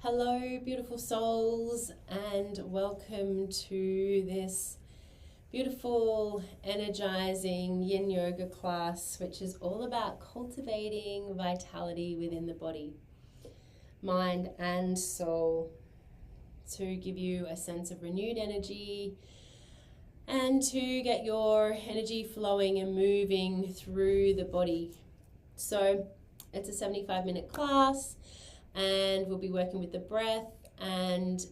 Hello, beautiful souls, and welcome to this beautiful, energizing yin yoga class, which is all about cultivating vitality within the body, mind, and soul to give you a sense of renewed energy and to get your energy flowing and moving through the body. So it's a 75-minute class, and we'll be working with the breath and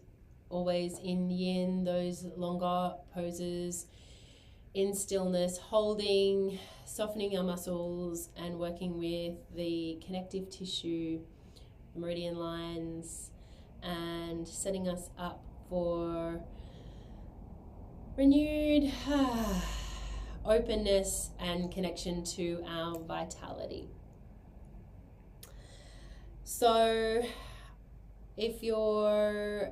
always in yin, those longer poses, in stillness, holding, softening our muscles and working with the connective tissue, the meridian lines, and setting us up for renewed openness and connection to our vitality. So if you're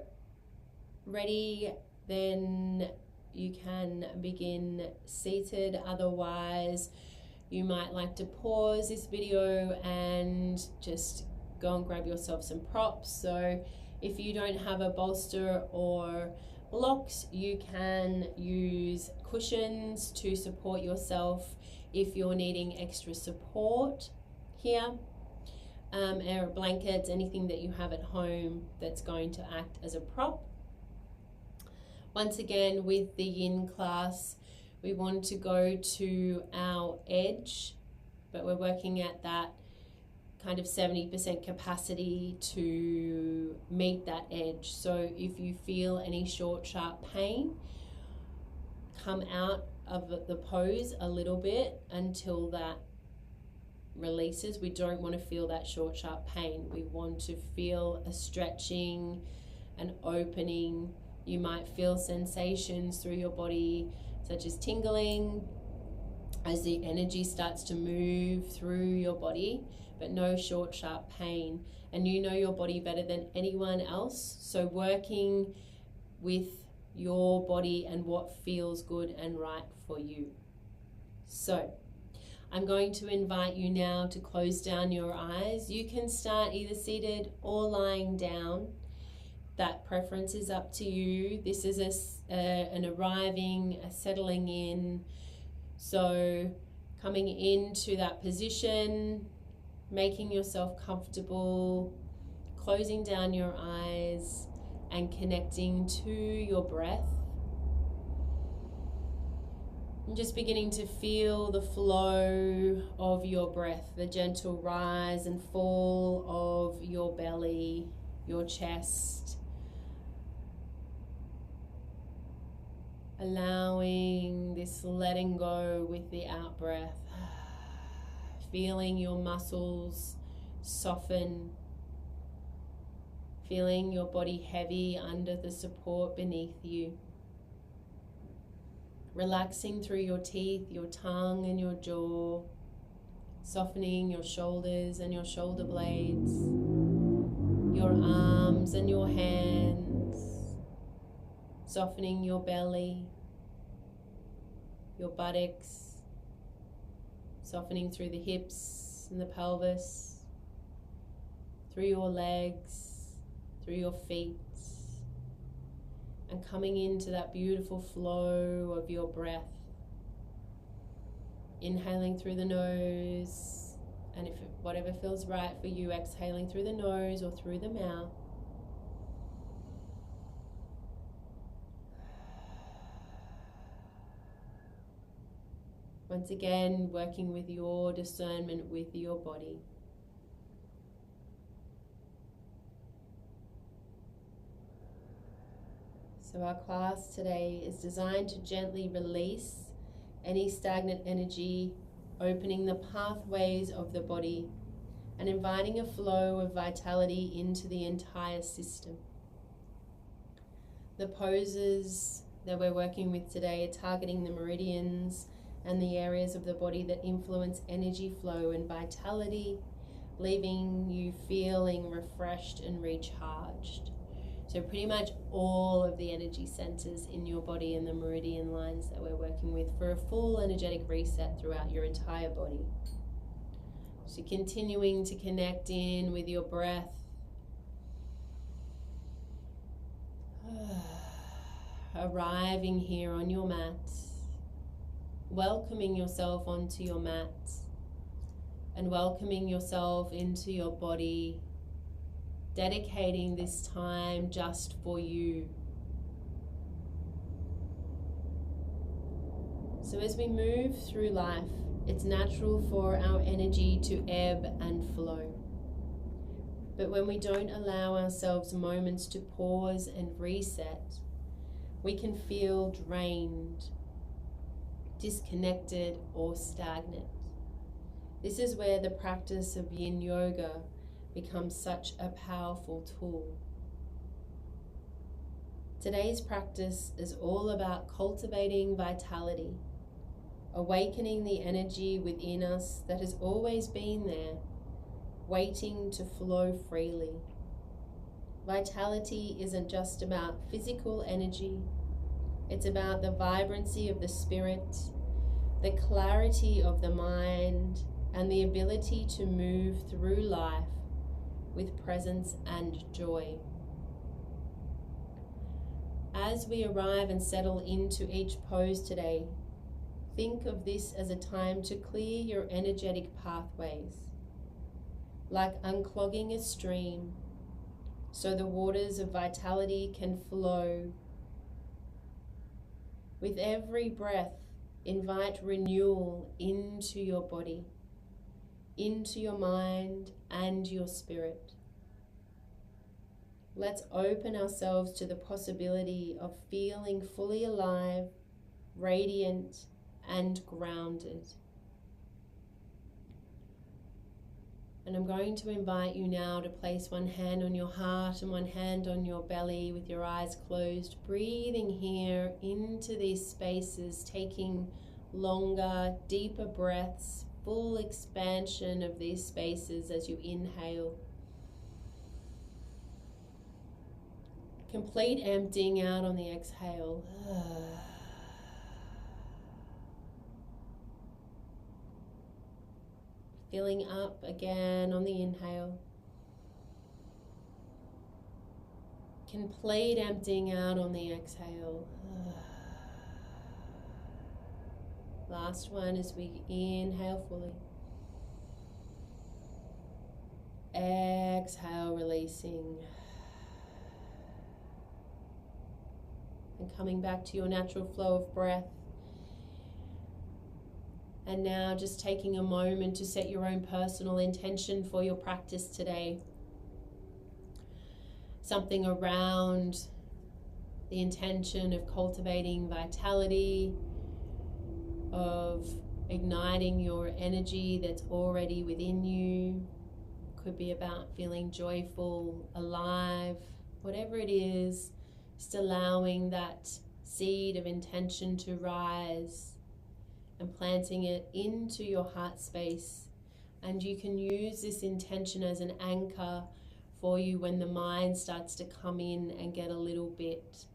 ready, then you can begin seated. Otherwise, you might like to pause this video and just go and grab yourself some props. So if you don't have a bolster or blocks, you can use cushions to support yourself if you're needing extra support here. Or blankets, anything that you have at home that's going to act as a prop. Once again, with the yin class, we want to go to our edge, but we're working at that kind of 70% capacity to meet that edge. So if you feel any short, sharp pain, come out of the pose a little bit until that releases. We don't want to feel that short, sharp pain. We want to feel a stretching, an opening. You might feel sensations through your body, such as tingling, as the energy starts to move through your body, but no short, sharp pain. And you know your body better than anyone else. So working with your body and what feels good and right for you. So I'm going to invite you now to close down your eyes. You can start either seated or lying down. That preference is up to you. This is an arriving, a settling in. So coming into that position, making yourself comfortable, closing down your eyes and connecting to your breath. And just beginning to feel the flow of your breath, the gentle rise and fall of your belly, your chest. Allowing this letting go with the out breath. Feeling your muscles soften. Feeling your body heavy under the support beneath you. Relaxing through your teeth, your tongue and your jaw, softening your shoulders and your shoulder blades, your arms and your hands, softening your belly, your buttocks, softening through the hips and the pelvis, through your legs, through your feet, and coming into that beautiful flow of your breath. Inhaling through the nose, and if whatever feels right for you, exhaling through the nose or through the mouth. Once again, working with your discernment with your body. So our class today is designed to gently release any stagnant energy, opening the pathways of the body and inviting a flow of vitality into the entire system. The poses that we're working with today are targeting the meridians and the areas of the body that influence energy flow and vitality, leaving you feeling refreshed and recharged. So pretty much all of the energy centers in your body and the meridian lines that we're working with for a full energetic reset throughout your entire body. So continuing to connect in with your breath, arriving here on your mat, welcoming yourself onto your mat, and welcoming yourself into your body, dedicating this time just for you. So as we move through life, it's natural for our energy to ebb and flow. But when we don't allow ourselves moments to pause and reset, we can feel drained, disconnected, or stagnant. This is where the practice of Yin Yoga becomes such a powerful tool. Today's practice is all about cultivating vitality, awakening the energy within us that has always been there, waiting to flow freely. Vitality isn't just about physical energy, it's about the vibrancy of the spirit, the clarity of the mind, and the ability to move through life with presence and joy. As we arrive and settle into each pose today, think of this as a time to clear your energetic pathways, like unclogging a stream, so the waters of vitality can flow. With every breath, invite renewal into your body, into your mind and your spirit. Let's open ourselves to the possibility of feeling fully alive, radiant, and grounded. And I'm going to invite you now to place one hand on your heart and one hand on your belly with your eyes closed, breathing here into these spaces, taking longer, deeper breaths, full expansion of these spaces as you inhale. Complete emptying out on the exhale. Filling up again on the inhale. Complete emptying out on the exhale. Last one as we inhale fully. Exhale, releasing. And coming back to your natural flow of breath. And now just taking a moment to set your own personal intention for your practice today. Something around the intention of cultivating vitality, of igniting your energy that's already within you. Could be about feeling joyful, alive, whatever it is, just allowing that seed of intention to rise and planting it into your heart space. And you can use this intention as an anchor for you when the mind starts to come in and get a little bit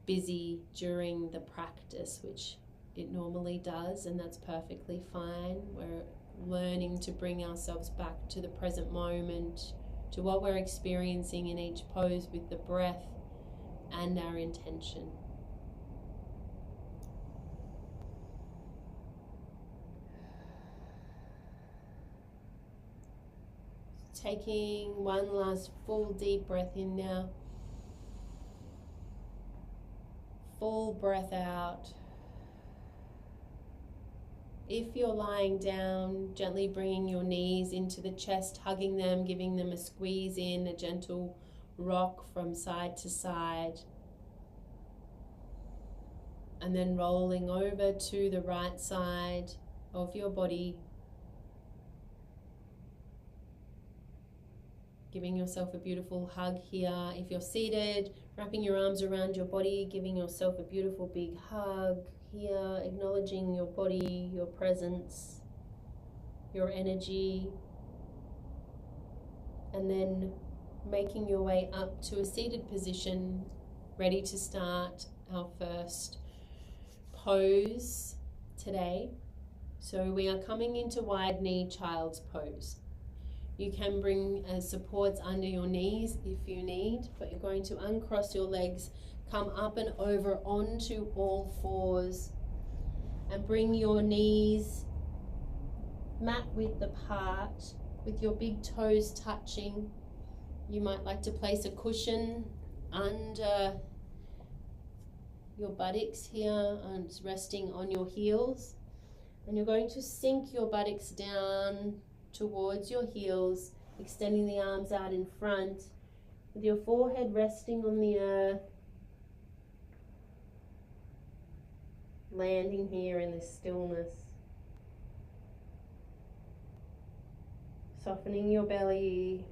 busy during the practice, which it normally does, and that's perfectly fine. We're learning to bring ourselves back to the present moment, to what we're experiencing in each pose with the breath and our intention. Taking one last full deep breath in now. Full breath out. If you're lying down, gently bringing your knees into the chest, hugging them, giving them a squeeze in, a gentle rock from side to side. And then rolling over to the right side of your body. Giving yourself a beautiful hug here. If you're seated, wrapping your arms around your body, giving yourself a beautiful big hug here, acknowledging your body, your presence, your energy. And then making your way up to a seated position, ready to start our first pose today. So we are coming into wide knee child's pose. You can bring supports under your knees if you need, but you're going to uncross your legs, come up and over onto all fours, and bring your knees mat width apart with your big toes touching. You might like to place a cushion under your buttocks here and resting on your heels. And you're going to sink your buttocks down towards your heels, extending the arms out in front, with your forehead resting on the earth, landing here in this stillness. Softening your belly,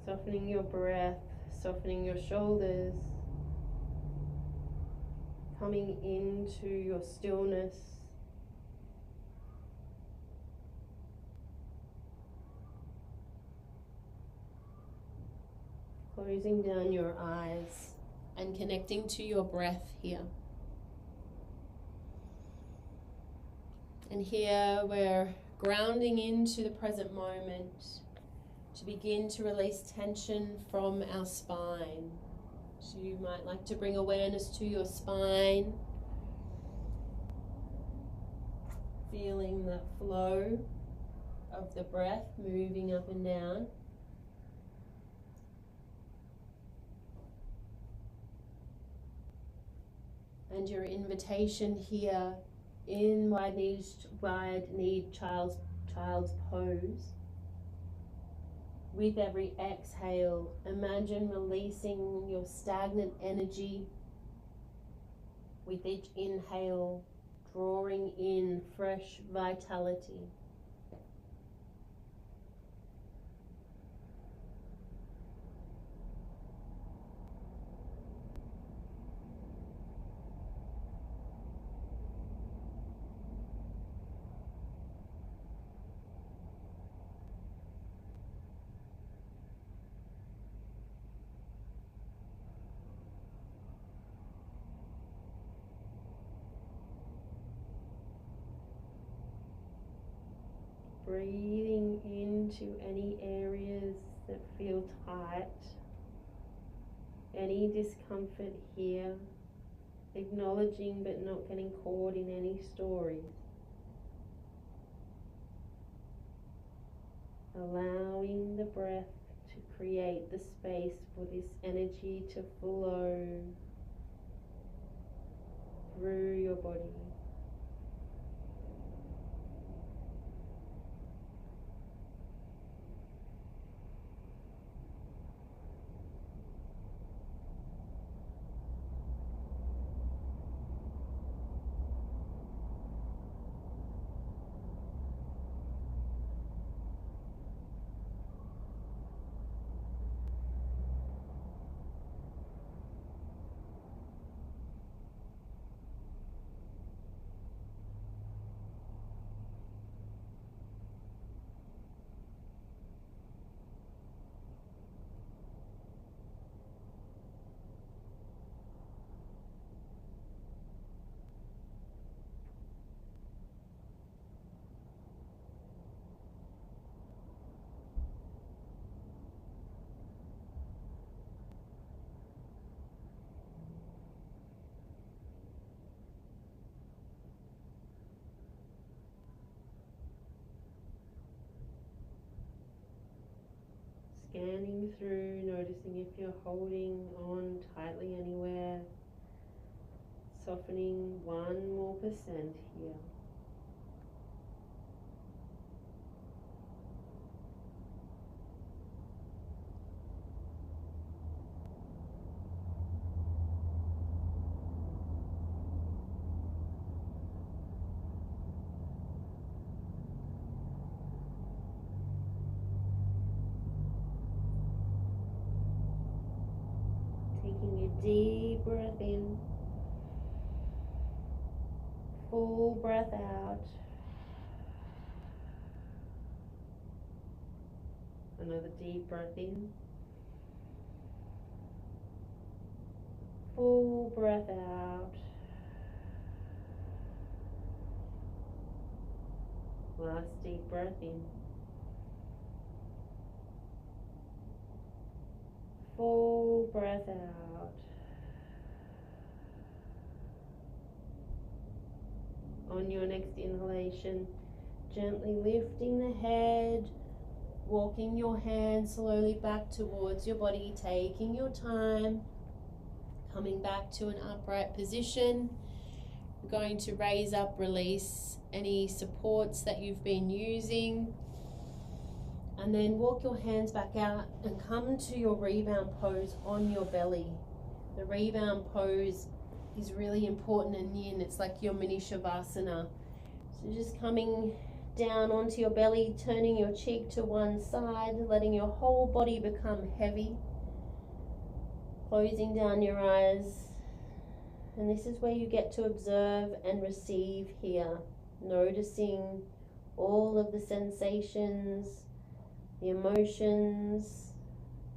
softening your breath, softening your shoulders, coming into your stillness. Closing down your eyes and connecting to your breath here. And here we're grounding into the present moment to begin to release tension from our spine. So you might like to bring awareness to your spine, feeling that flow of the breath moving up and down. And your invitation here in wide-kneed child's pose. With every exhale, imagine releasing your stagnant energy. With each inhale, drawing in fresh vitality. Breathing into any areas that feel tight, any discomfort here, acknowledging but not getting caught in any stories. Allowing the breath to create the space for this energy to flow through your body. Scanning through, noticing if you're holding on tightly anywhere, softening 1% here. Taking a deep breath in, full breath out. Another deep breath in, full breath out. Last deep breath in. Full breath out. On your next inhalation, gently lifting the head, walking your hands slowly back towards your body, taking your time, coming back to an upright position. We're going to raise up, release any supports that you've been using, and then walk your hands back out and come to your rebound pose on your belly. The rebound pose is really important in yin. It's like your mini shavasana. So just coming down onto your belly, turning your cheek to one side, letting your whole body become heavy, closing down your eyes. And this is where you get to observe and receive here, noticing all of the sensations, the emotions.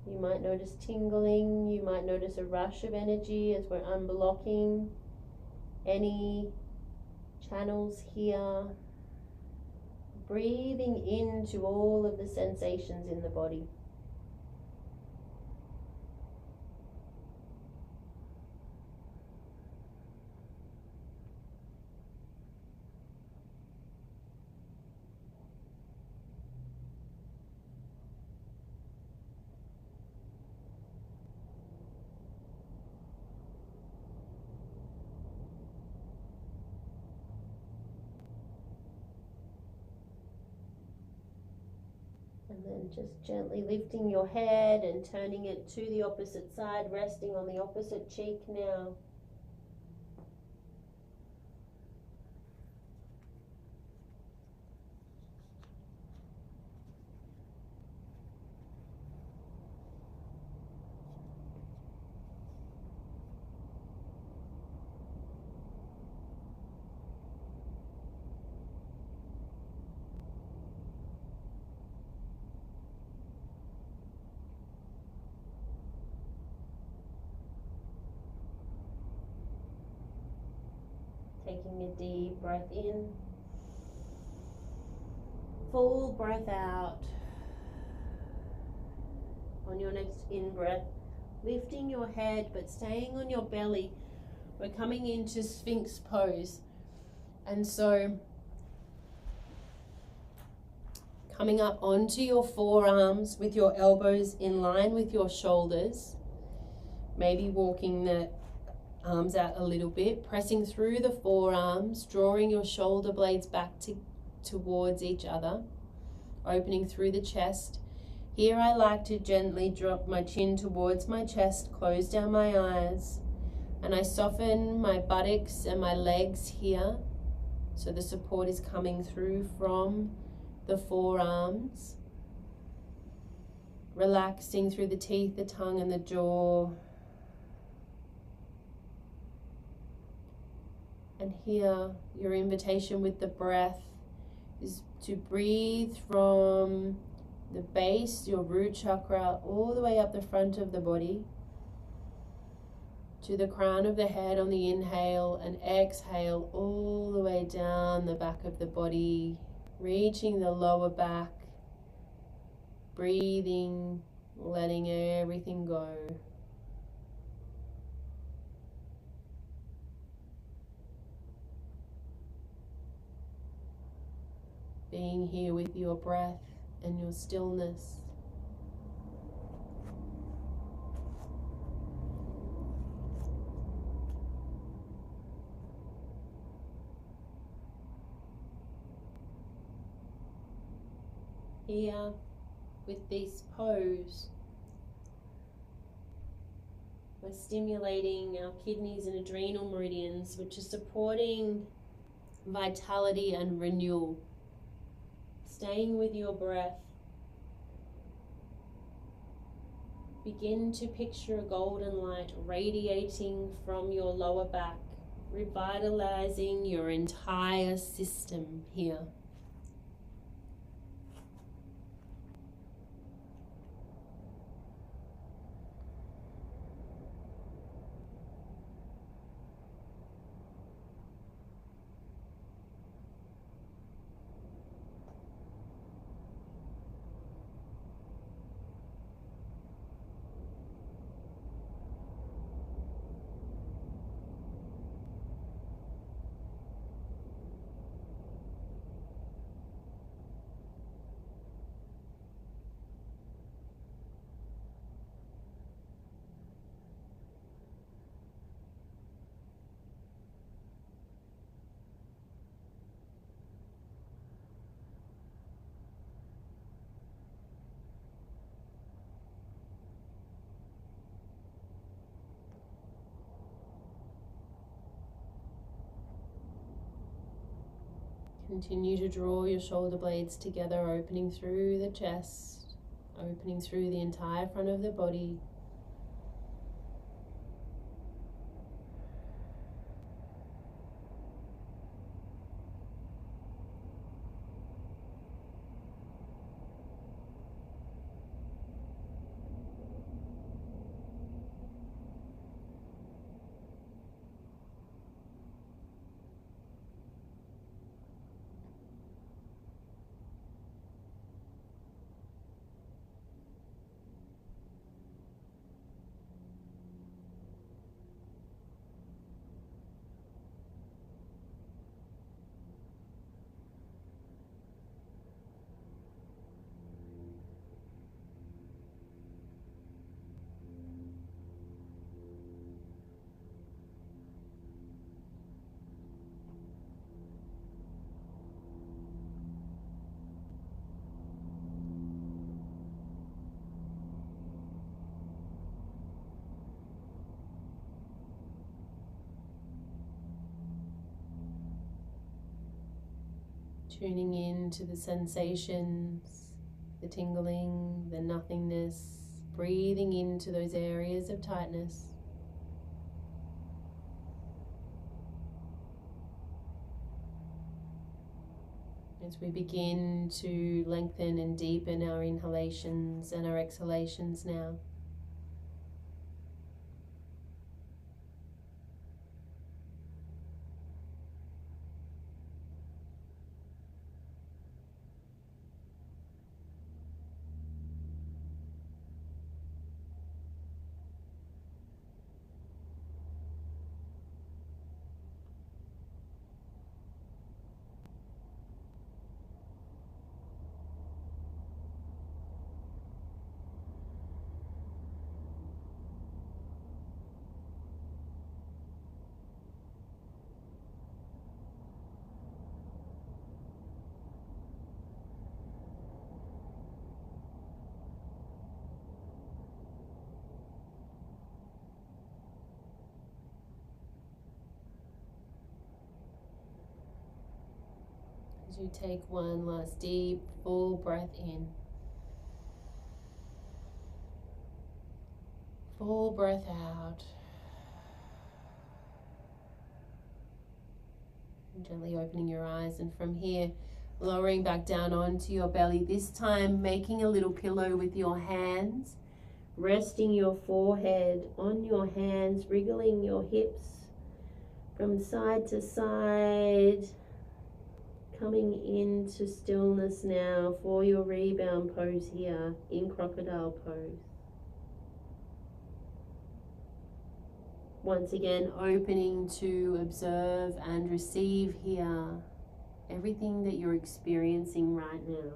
You might notice tingling, you might notice a rush of energy as we're unblocking any channels here. Breathing into all of the sensations in the body. And then just gently lifting your head and turning it to the opposite side, resting on the opposite cheek now. Taking a deep breath in, full breath out. On your next in-breath, lifting your head but staying on your belly. We're coming into Sphinx pose. And so, coming up onto your forearms with your elbows in line with your shoulders. Maybe walking the arms out a little bit, pressing through the forearms, drawing your shoulder blades back towards each other, opening through the chest. Here I like to gently drop my chin towards my chest, close down my eyes, and I soften my buttocks and my legs here, so the support is coming through from the forearms, relaxing through the teeth, the tongue and the jaw. And here, your invitation with the breath is to breathe from the base, your root chakra, all the way up the front of the body to the crown of the head on the inhale, and exhale all the way down the back of the body, reaching the lower back, breathing, letting everything go. Being here with your breath and your stillness. Here with this pose, we're stimulating our kidneys and adrenal meridians, which are supporting vitality and renewal. Staying with your breath, begin to picture a golden light radiating from your lower back, revitalizing your entire system here. Continue to draw your shoulder blades together, opening through the chest, opening through the entire front of the body. Tuning in to the sensations, the tingling, the nothingness, breathing into those areas of tightness. As we begin to lengthen and deepen our inhalations and our exhalations now. As you take one last deep, full breath in. Full breath out. And gently opening your eyes, and from here, lowering back down onto your belly. This time, making a little pillow with your hands. Resting your forehead on your hands, wriggling your hips from side to side. Coming into stillness now for your rebound pose here in crocodile pose. Once again, opening to observe and receive here everything that you're experiencing right now.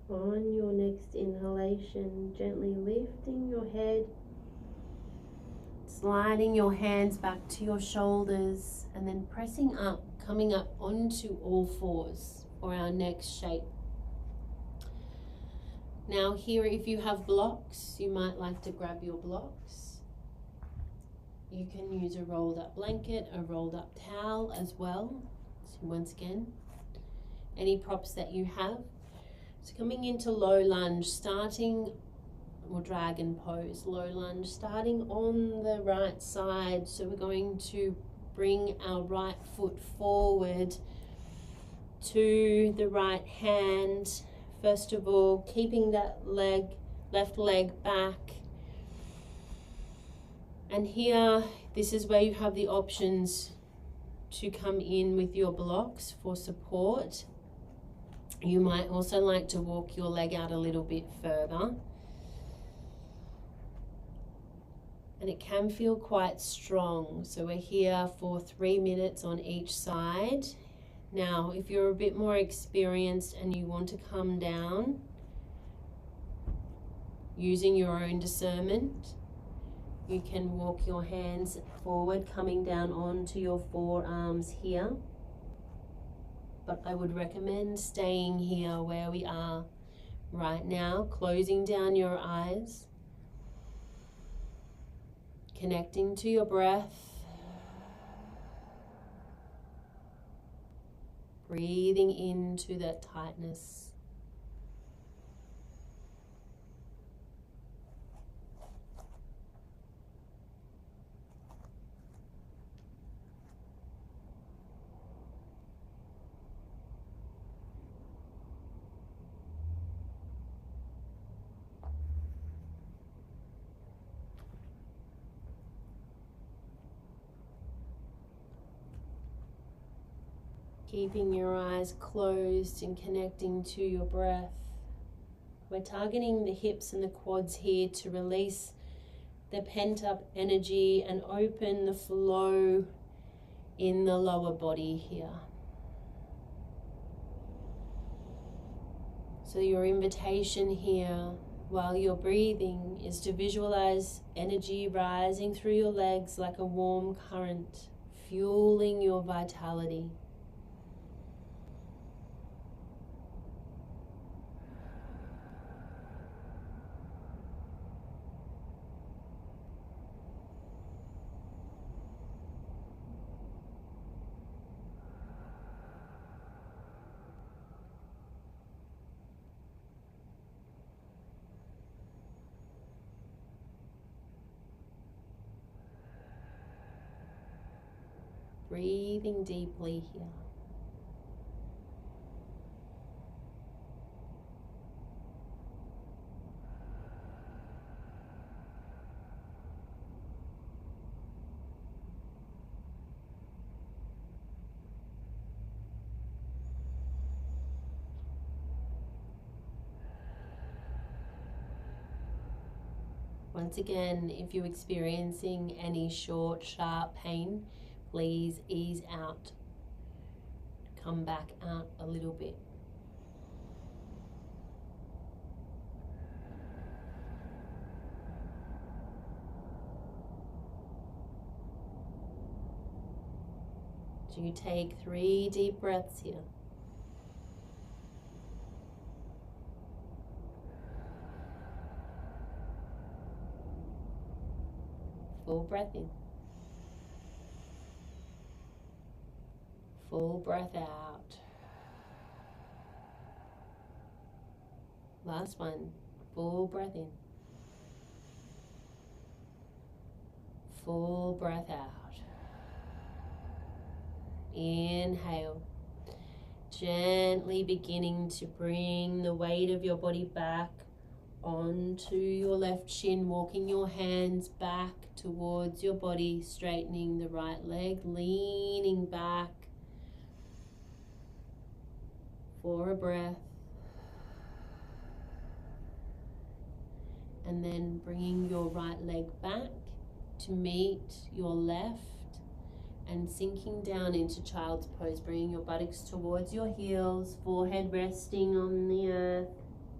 On your next inhalation, gently lifting your head, sliding your hands back to your shoulders, and then pressing up, coming up onto all fours for our next shape. Now here, if you have blocks, you might like to grab your blocks. You can use a rolled up blanket, a rolled up towel as well. So once again, any props that you have. So coming into low lunge, starting, or dragon pose, low lunge, starting on the right side. So we're going to bring our right foot forward to the right hand. First of all, keeping that left leg back. And here, this is where you have the options to come in with your blocks for support. You might also like to walk your leg out a little bit further. And it can feel quite strong. So we're here for 3 minutes on each side. Now, if you're a bit more experienced and you want to come down using your own discernment, you can walk your hands forward, coming down onto your forearms here. But I would recommend staying here where we are right now, closing down your eyes, connecting to your breath, breathing into that tightness. Keeping your eyes closed and connecting to your breath. We're targeting the hips and the quads here to release the pent-up energy and open the flow in the lower body here. So your invitation here while you're breathing is to visualize energy rising through your legs like a warm current, fueling your vitality. Breathing deeply here. Once again, if you're experiencing any short, sharp pain, please ease out. Come back out a little bit. So you take 3 deep breaths here. Full breath in. Full breath out. Last one. Full breath in. Full breath out. Inhale. Gently beginning to bring the weight of your body back onto your left shin, walking your hands back towards your body, straightening the right leg, leaning back for a breath, and then bringing your right leg back to meet your left and sinking down into child's pose, bringing your buttocks towards your heels, forehead resting on the earth.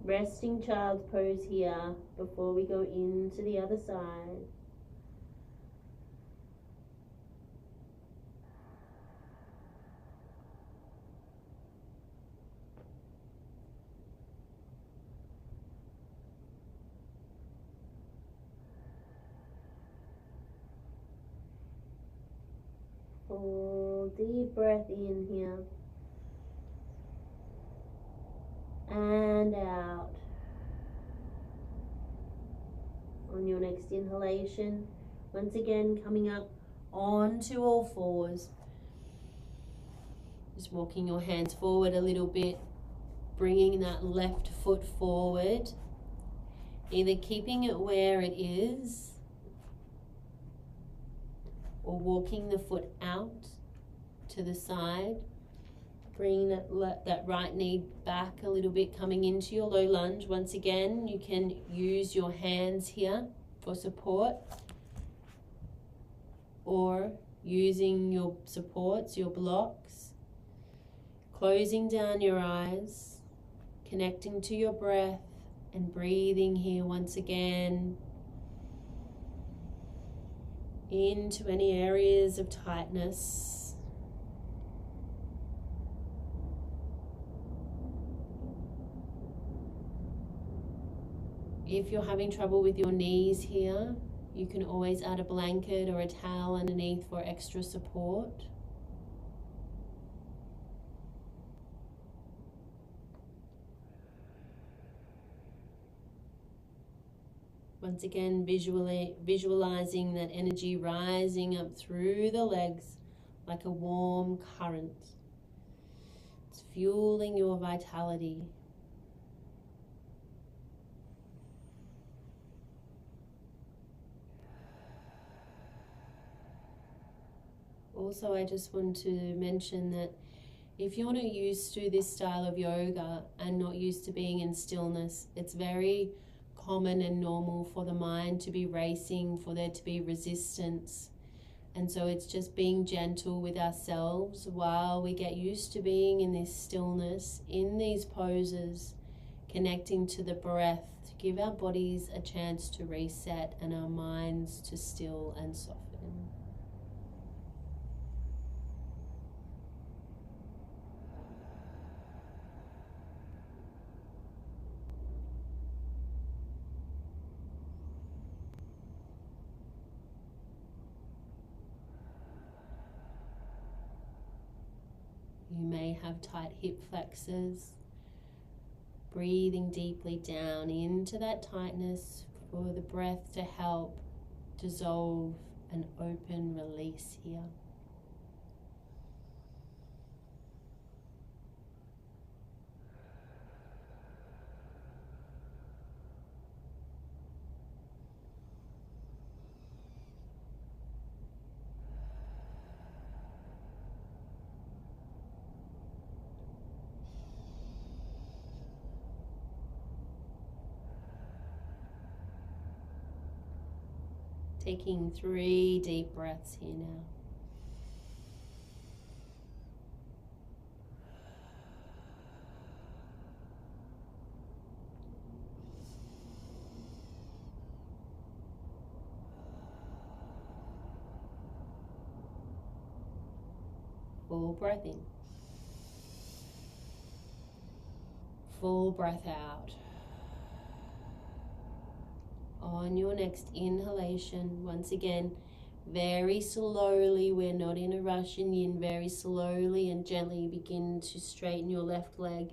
Resting child's pose here before we go into the other side. Full deep breath in here. And out. On your next inhalation, once again coming up onto all fours. Just walking your hands forward a little bit, bringing that left foot forward, either keeping it where it is or walking the foot out to the side. Bring that right knee back a little bit, coming into your low lunge. Once again, you can use your hands here for support, or using your supports, your blocks. Closing down your eyes, connecting to your breath and breathing here once again into any areas of tightness. If you're having trouble with your knees here, you can always add a blanket or a towel underneath for extra support. Once again, visualizing that energy rising up through the legs like a warm current. It's fueling your vitality. Also, I just want to mention that if you're not used to this style of yoga and not used to being in stillness, it's very common and normal for the mind to be racing, for there to be resistance. And so it's just being gentle with ourselves while we get used to being in this stillness, in these poses, connecting to the breath, to give our bodies a chance to reset and our minds to still and soften. You may have tight hip flexors. Breathing deeply down into that tightness for the breath to help dissolve and open release here. Taking 3 deep breaths here now. Full breath in. Full breath out. On your next inhalation, once again, very slowly, we're not in a rush in yin, very slowly and gently begin to straighten your left leg.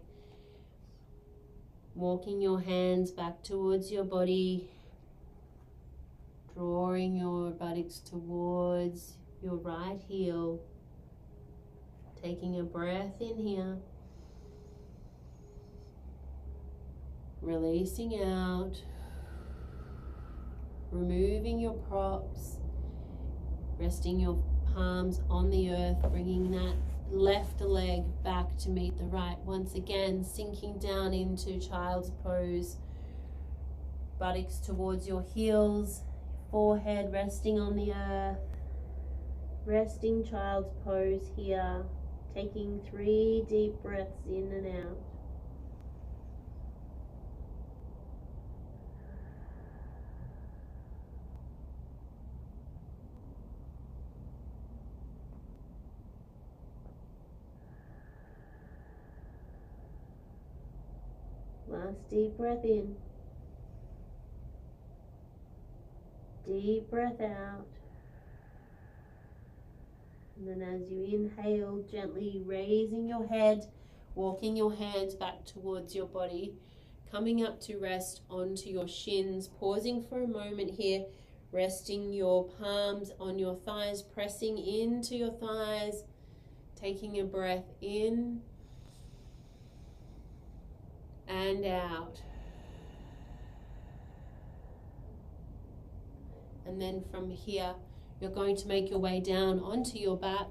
Walking your hands back towards your body, drawing your buttocks towards your right heel. Taking a breath in here. Releasing out. Removing your props, resting your palms on the earth, bringing that left leg back to meet the right. Once again, sinking down into child's pose, buttocks towards your heels, forehead resting on the earth, resting child's pose here, taking 3 deep breaths in and out. Last deep breath in. Deep breath out. And then as you inhale, gently raising your head, walking your hands back towards your body, coming up to rest onto your shins, pausing for a moment here, resting your palms on your thighs, pressing into your thighs, Taking a breath in and out. And then from here, you're going to make your way down onto your back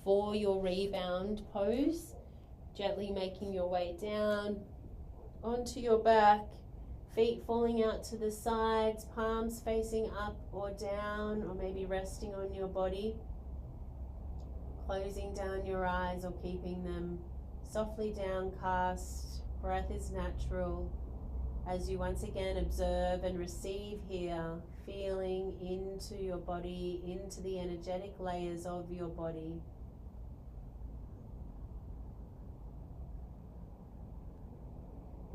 for your rebound pose. Gently making your way down onto your back, feet falling out to the sides, palms facing up or down, or maybe resting on your body. Closing down your eyes or keeping them softly downcast. Breath is natural. As you once again observe and receive here, feeling into your body, into the energetic layers of your body.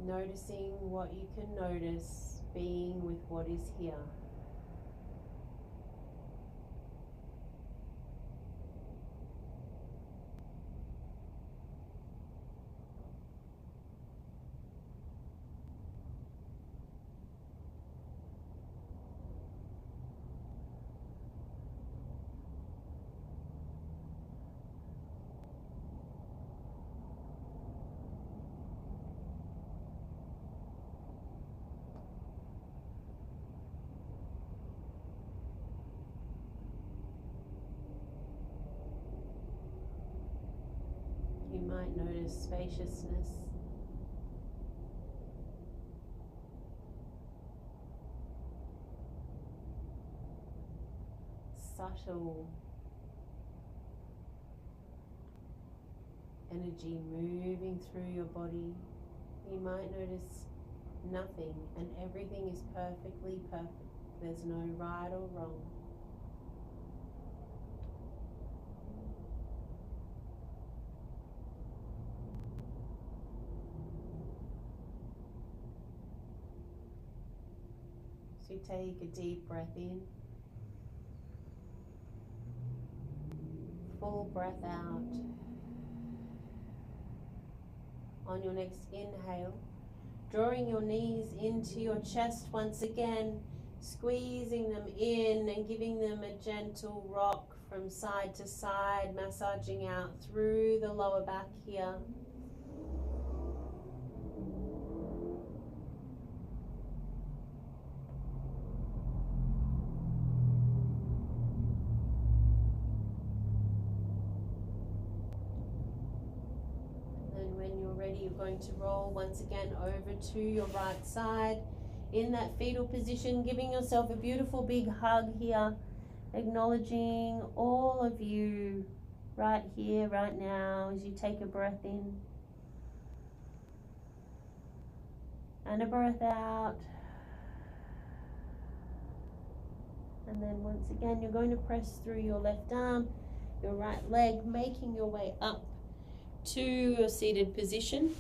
Noticing what you can notice, being with what is here. You might notice spaciousness, subtle energy moving through your body. You might notice nothing and everything is perfectly perfect. There's no right or wrong. So you take a deep breath in, full breath out. On your next inhale, drawing your knees into your chest once again, squeezing them in and giving them a gentle rock from side to side, massaging out through the lower back here. You're going to roll once again over to your right side in that fetal position, giving yourself a beautiful big hug here, acknowledging all of you right here, right now, as you take a breath in and a breath out. And then once again, you're going to press through your left arm, your right leg, making your way up to your seated position.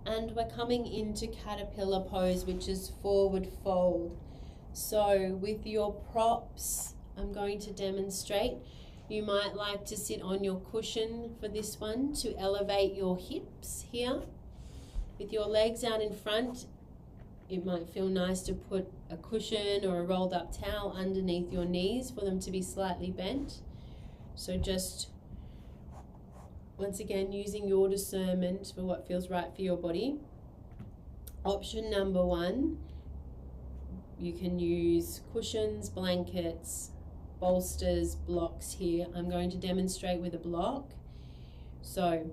And we're coming into caterpillar pose, which is forward fold. So with your props, I'm going to demonstrate. You might like to sit on your cushion for this one to elevate your hips here. With your legs out in front, it might feel nice to put a cushion or a rolled up towel underneath your knees for them to be slightly bent. So just once again, using your discernment for what feels right for your body. Option number one, you can use cushions, blankets, bolsters, blocks here. I'm going to demonstrate with a block. So,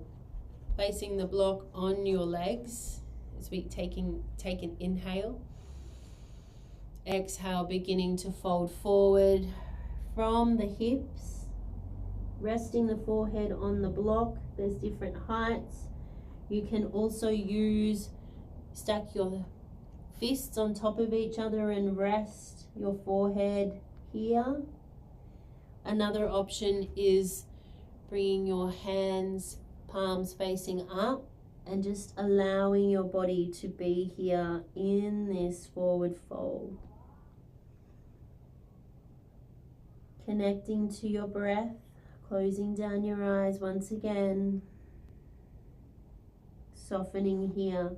placing the block on your legs as we take an inhale. Exhale, beginning to fold forward from the hips. Resting the forehead on the block. There's different heights. You can also stack your fists on top of each other and rest your forehead here. Another option is bringing your hands, palms facing up, and just allowing your body to be here in this forward fold. Connecting to your breath. Closing down your eyes once again, softening here.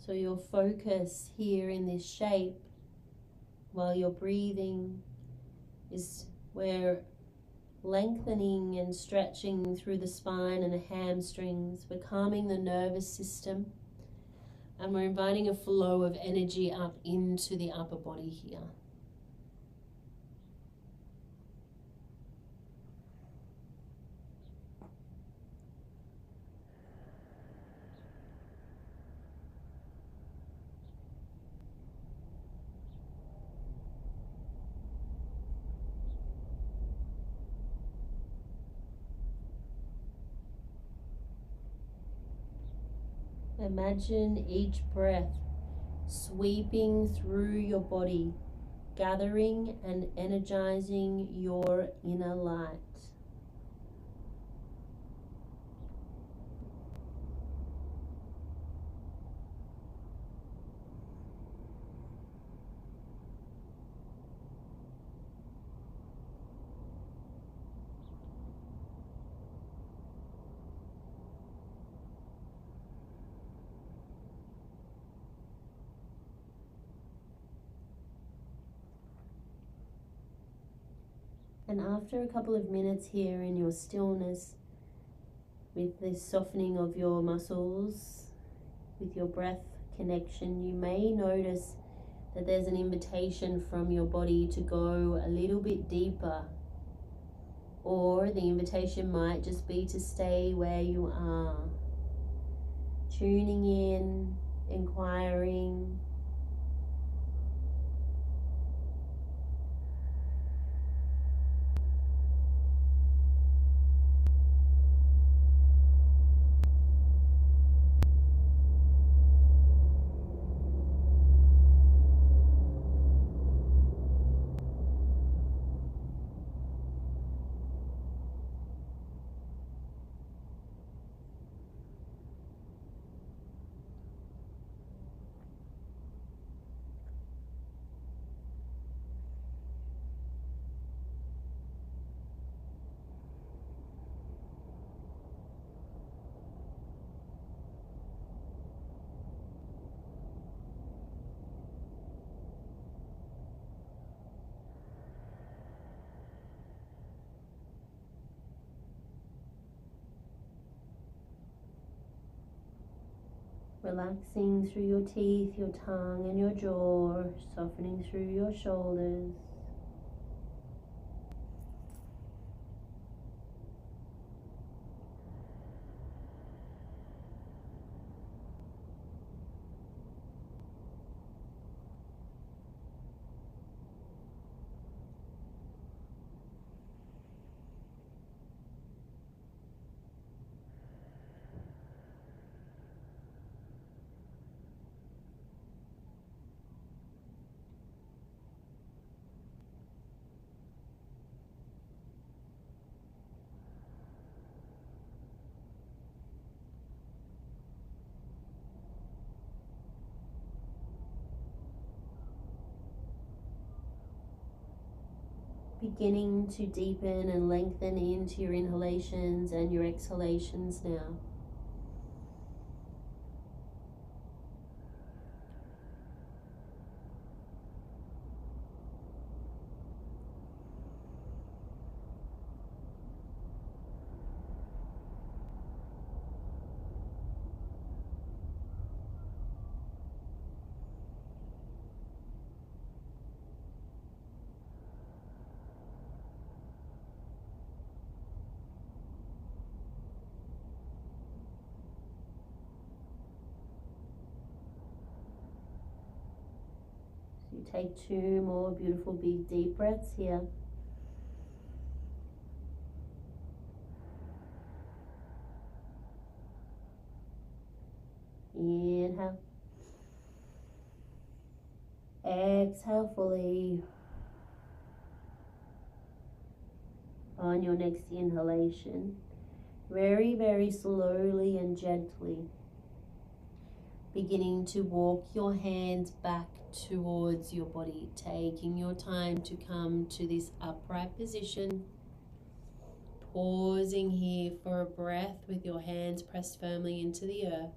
So your focus here in this shape while you're breathing is where lengthening and stretching through the spine and the hamstrings. We're calming the nervous system, and we're inviting a flow of energy up into the upper body here. Imagine each breath sweeping through your body, gathering and energizing your inner light. And after a couple of minutes here in your stillness, with this softening of your muscles, with your breath connection, you may notice that there's an invitation from your body to go a little bit deeper. Or the invitation might just be to stay where you are, tuning in, inquiring. Relaxing through your teeth, your tongue and your jaw, softening through your shoulders. Beginning to deepen and lengthen into your inhalations and your exhalations now. You take 2 more beautiful big deep breaths here. Inhale. Exhale fully. On your next inhalation, very, very slowly and gently, beginning to walk your hands back towards your body, taking your time to come to this upright position. Pausing here for a breath with your hands pressed firmly into the earth.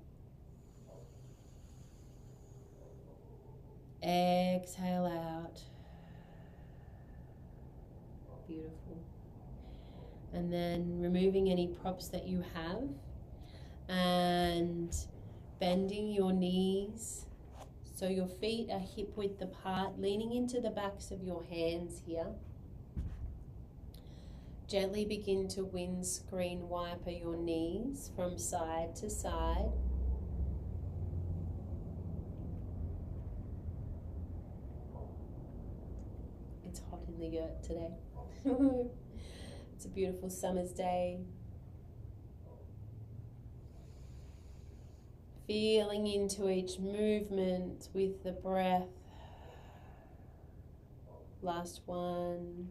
Exhale out. Beautiful. And then removing any props that you have and bending your knees so your feet are hip width apart, leaning into the backs of your hands here. Gently begin to windscreen wiper your knees from side to side. It's hot in the yurt today. It's a beautiful summer's day. Feeling into each movement with the breath. Last one.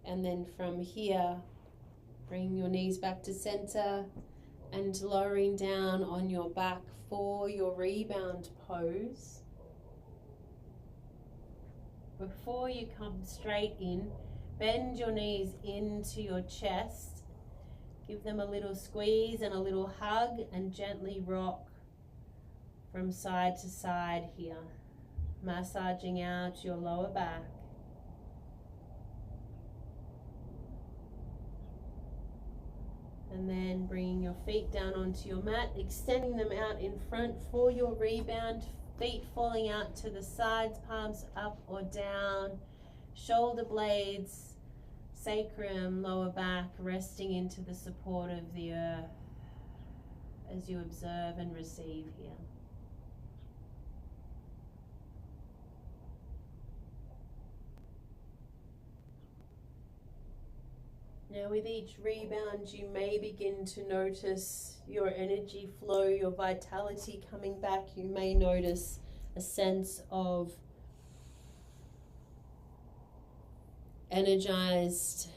And then from here, bring your knees back to center and lowering down on your back for your rebound pose. Before you come straight in, bend your knees into your chest. Give them a little squeeze and a little hug and gently rock from side to side here, massaging out your lower back. And then bringing your feet down onto your mat, extending them out in front for your rebound. Feet falling out to the sides, palms up or down, shoulder blades, sacrum, lower back, resting into the support of the earth as you observe and receive here. Now with each rebound, you may begin to notice your energy flow, your vitality coming back. You may notice a sense of energized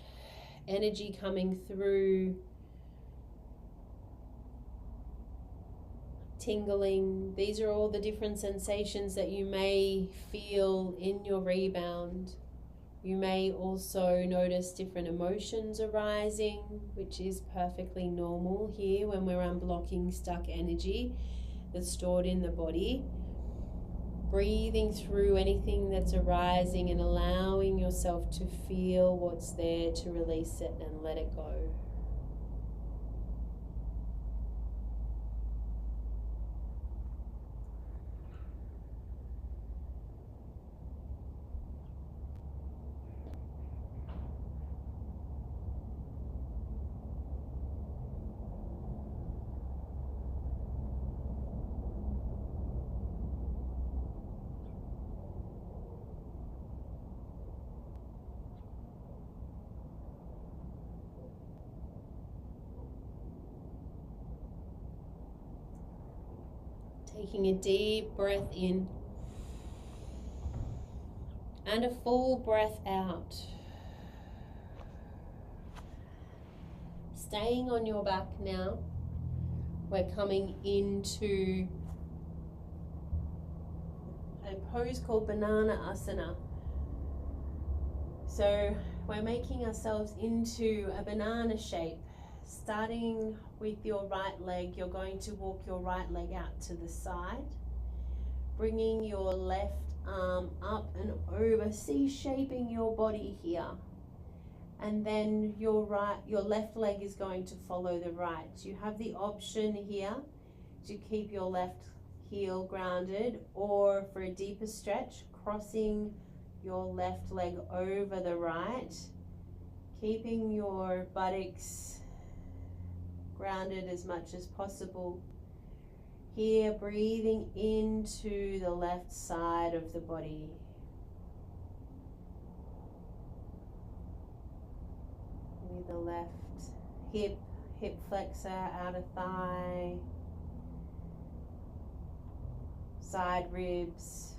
energy coming through, tingling. These are all the different sensations that you may feel in your rebound. You may also notice different emotions arising, which is perfectly normal here when we're unblocking stuck energy that's stored in the body. Breathing through anything that's arising and allowing yourself to feel what's there, to release it and let it go. Taking a deep breath in and a full breath out. Staying on your back now, we're coming into a pose called Banana Asana. So we're making ourselves into a banana shape. Starting with your right leg, you're going to walk your right leg out to the side, bringing your left arm up and over, C-shaping your body here. And then your left leg is going to follow the right. You have the option here to keep your left heel grounded, or for a deeper stretch, crossing your left leg over the right, keeping your buttocks grounded as much as possible. Here, breathing into the left side of the body. With the left hip, hip flexor, outer thigh, side ribs.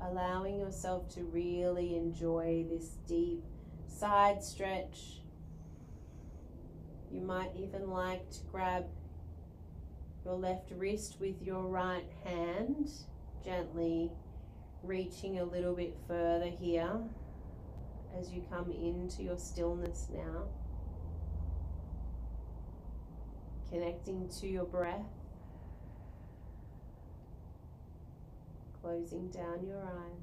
Allowing yourself to really enjoy this deep side stretch. You might even like to grab your left wrist with your right hand, gently reaching a little bit further here as you come into your stillness now. Connecting to your breath. Closing down your eyes.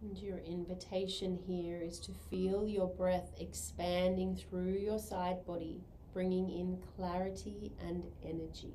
And your invitation here is to feel your breath expanding through your side body, bringing in clarity and energy.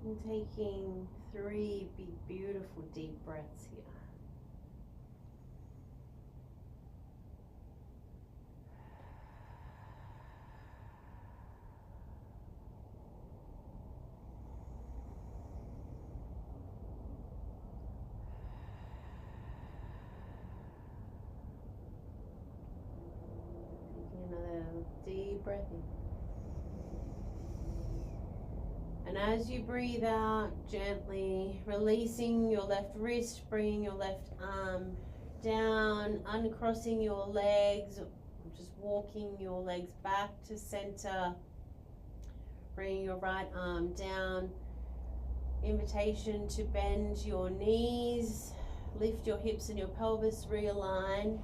And taking 3 big, beautiful deep breaths here. Taking another deep breath in. And as you breathe out, gently releasing your left wrist, bringing your left arm down, uncrossing your legs, just walking your legs back to center, bringing your right arm down. Invitation to bend your knees, lift your hips and your pelvis, realign.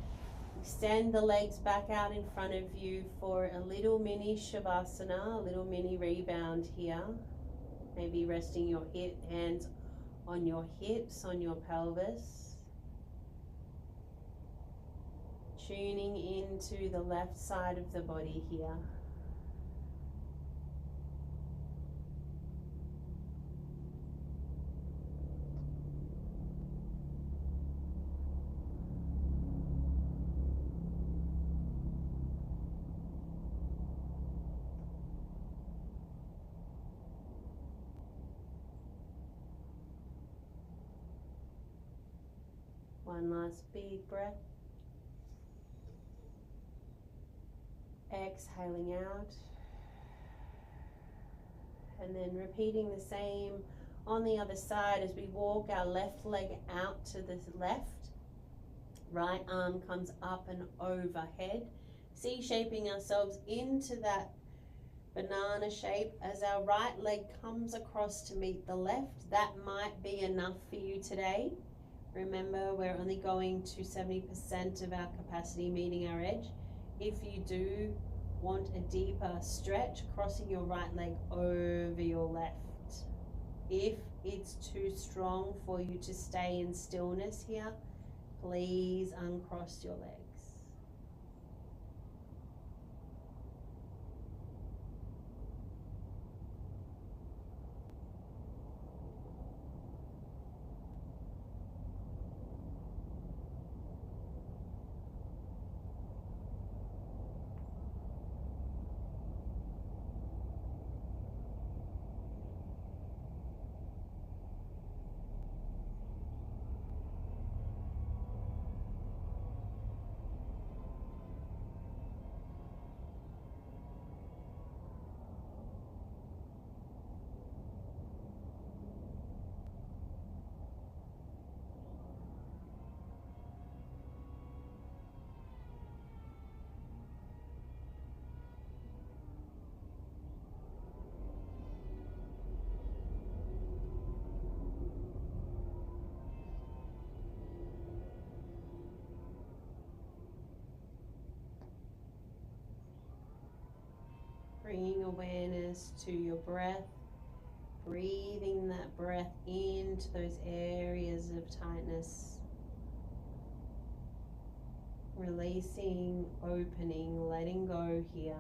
Extend the legs back out in front of you for a little mini shavasana, a little mini rebound here. Maybe resting your hands on your hips, on your pelvis. Tuning into the left side of the body here. One last big breath. Exhaling out. And then repeating the same on the other side as we walk our left leg out to the left. Right arm comes up and overhead. C-shaping ourselves into that banana shape as our right leg comes across to meet the left. That might be enough for you today. Remember, we're only going to 70% of our capacity, meeting our edge. If you do want a deeper stretch, crossing your right leg over your left. If it's too strong for you to stay in stillness here, please uncross your legs. Bringing awareness to your breath, breathing that breath into those areas of tightness, releasing, opening, letting go here.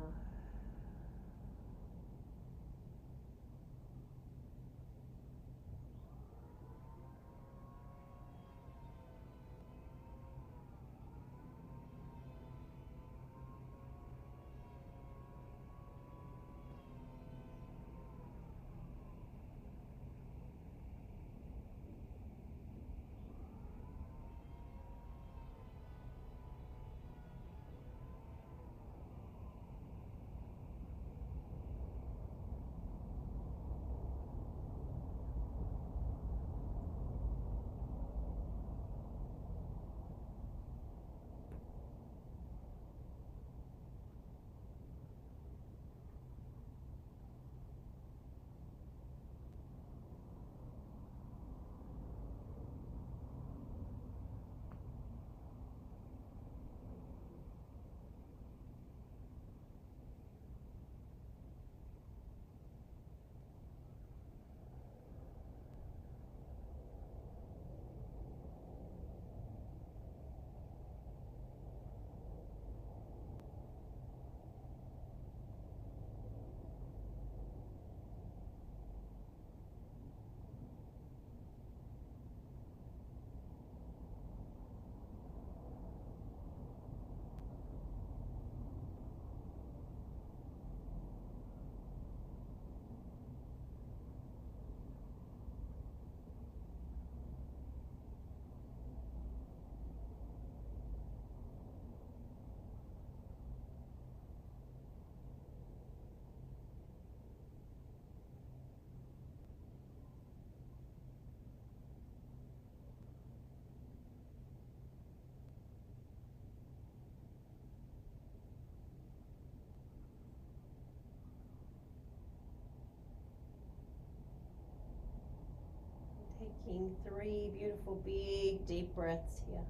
Taking 3 beautiful, big, deep breaths here.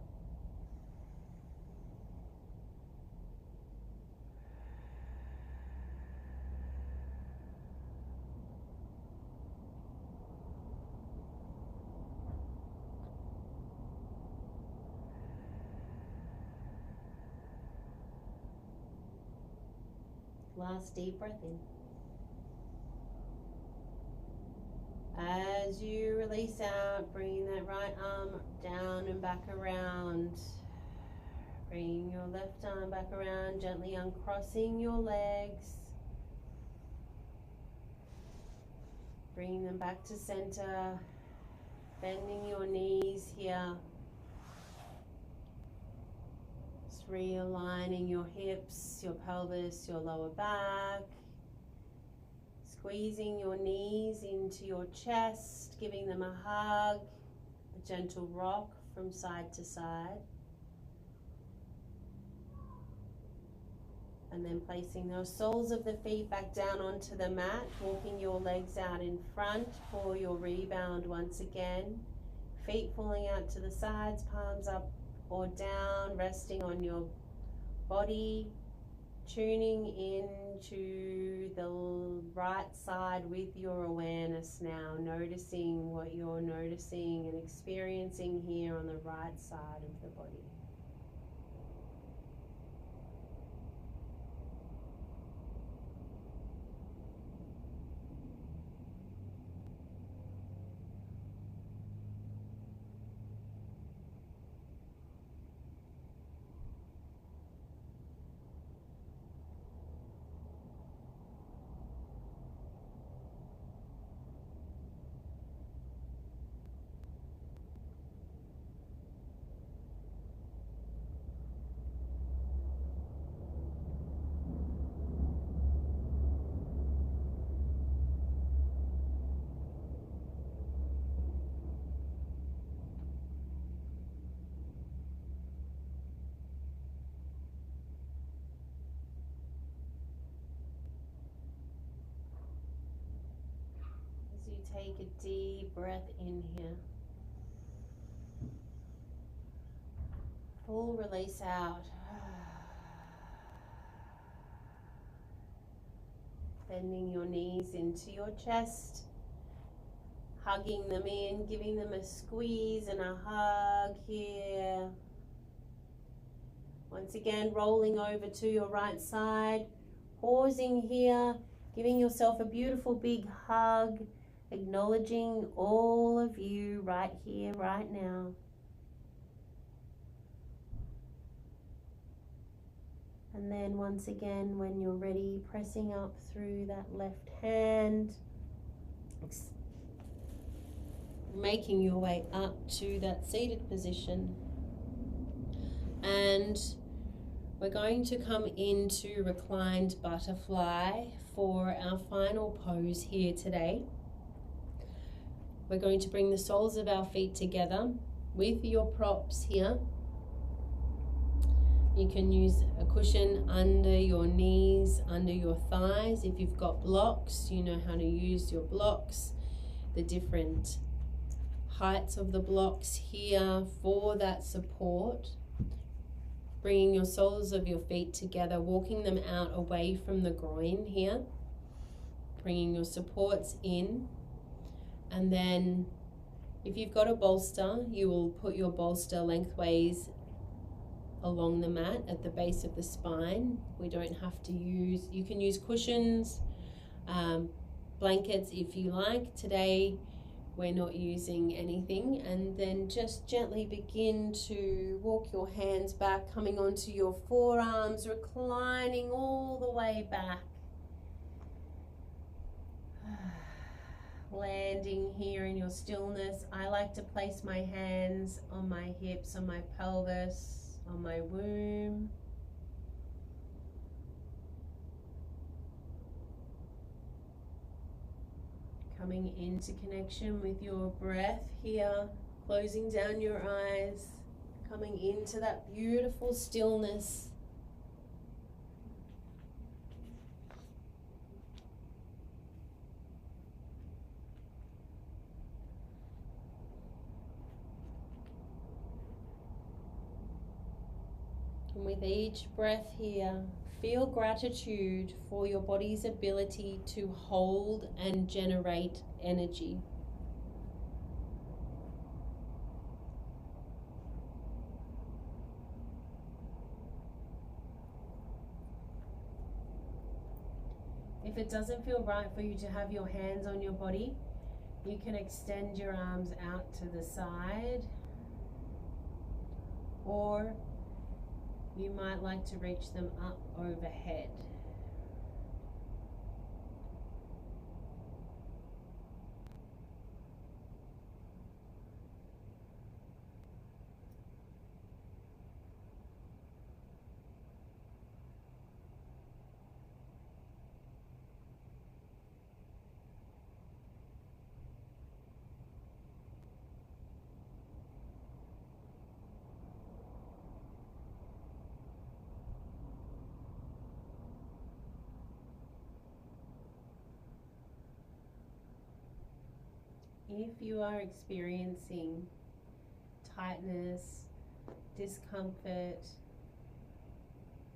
Last deep breath in. As you release out, bringing that right arm down and back around. Bringing your left arm back around, gently uncrossing your legs. Bringing them back to center. Bending your knees here. Just realigning your hips, your pelvis, your lower back. Squeezing your knees into your chest, giving them a hug, a gentle rock from side to side. And then placing those soles of the feet back down onto the mat, walking your legs out in front for your rebound once again. Feet falling out to the sides, palms up or down, resting on your body. Tuning into the right side with your awareness now, noticing what you're noticing and experiencing here on the right side of the body. As you take a deep breath in here, full release out. Bending your knees into your chest, hugging them in, giving them a squeeze and a hug here. Once again, rolling over to your right side, pausing here, giving yourself a beautiful big hug, acknowledging all of you right here, right now. And then once again, when you're ready, pressing up through that left hand, making your way up to that seated position. And we're going to come into reclined butterfly for our final pose here today. We're going to bring the soles of our feet together with your props here. You can use a cushion under your knees, under your thighs. If you've got blocks, you know how to use your blocks, the different heights of the blocks here for that support. Bringing your soles of your feet together, walking them out away from the groin here. Bringing your supports in. And then if you've got a bolster, you will put your bolster lengthways along the mat at the base of the spine. We don't have to use, you can use cushions, blankets if you like. Today we're not using anything. And then just gently begin to walk your hands back, coming onto your forearms, reclining all the way back. Landing here in your stillness. I like to place my hands on my hips, on my pelvis, on my womb. Coming into connection with your breath here, closing down your eyes, coming into that beautiful stillness. And with each breath here, feel gratitude for your body's ability to hold and generate energy. If it doesn't feel right for you to have your hands on your body, you can extend your arms out to the side, or you might like to reach them up overhead. If you are experiencing tightness, discomfort,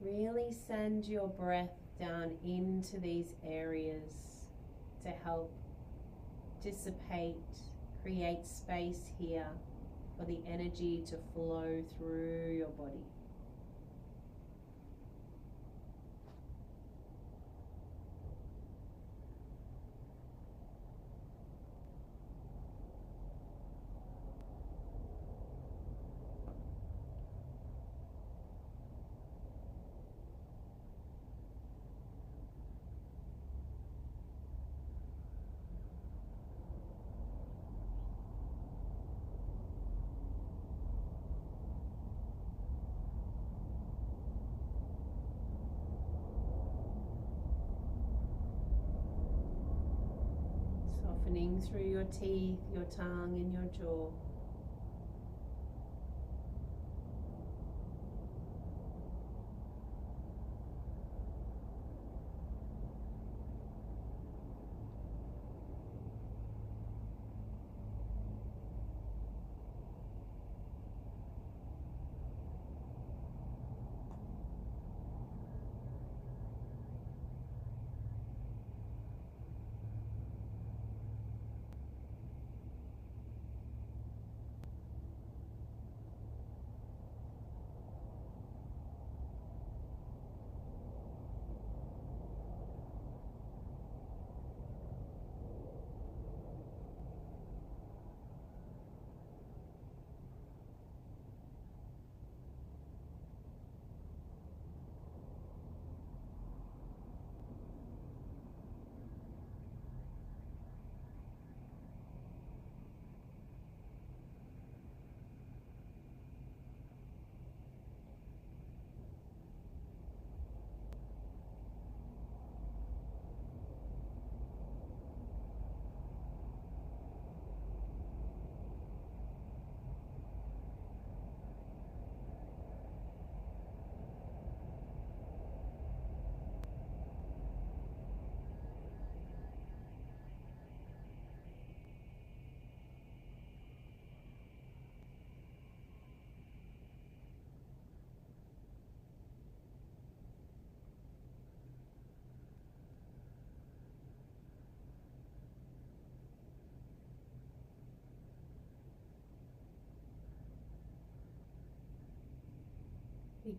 really send your breath down into these areas to help dissipate, create space here for the energy to flow through your body. Softening through your teeth, your tongue, and your jaw.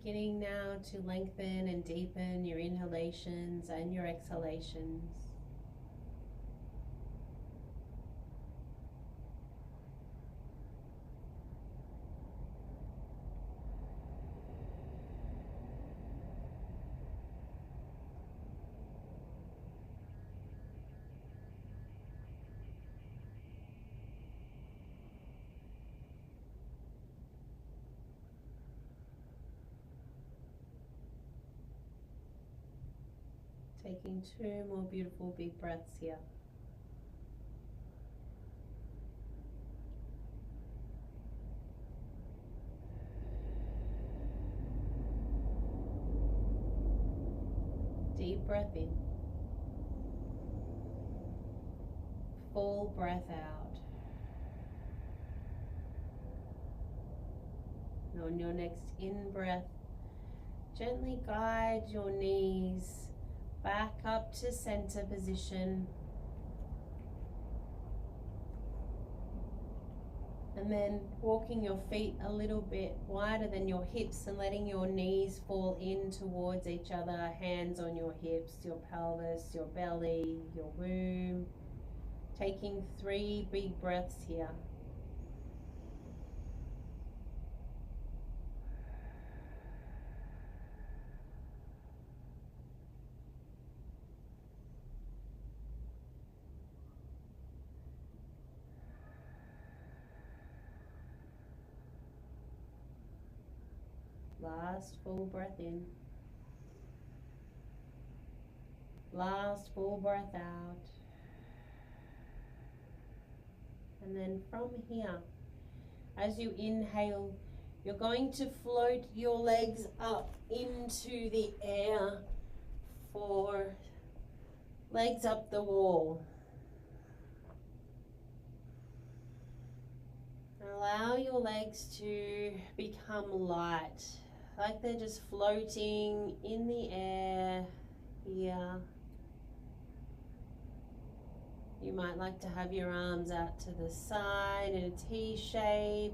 Beginning now to lengthen and deepen your inhalations and your exhalations. Taking 2 more beautiful big breaths here. Deep breath in. Full breath out. And on your next in-breath, gently guide your knees back up to center position, and then walking your feet a little bit wider than your hips and letting your knees fall in towards each other, hands on your hips, your pelvis, your belly, your womb. Taking 3 big breaths here. Last full breath in. Last full breath out. And then from here, as you inhale, you're going to float your legs up into the air for legs up the wall. Allow your legs to become light, like they're just floating in the air here. You might like to have your arms out to the side in a T shape.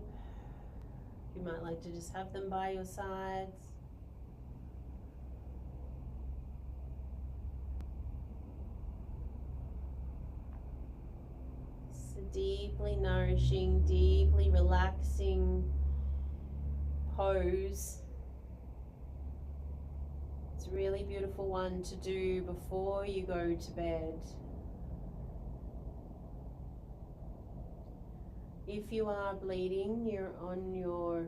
You might like to just have them by your sides. It's a deeply nourishing, deeply relaxing pose. It's a really beautiful one to do before you go to bed. If you are bleeding, you're on your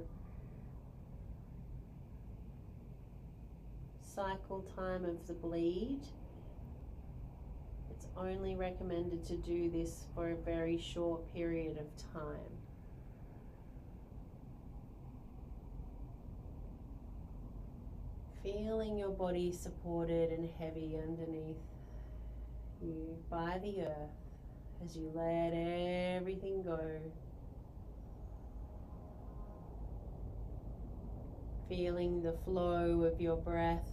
cycle time of the bleed. It's only recommended to do this for a very short period of time. Feeling your body supported and heavy underneath you by the earth as you let everything go. Feeling the flow of your breath.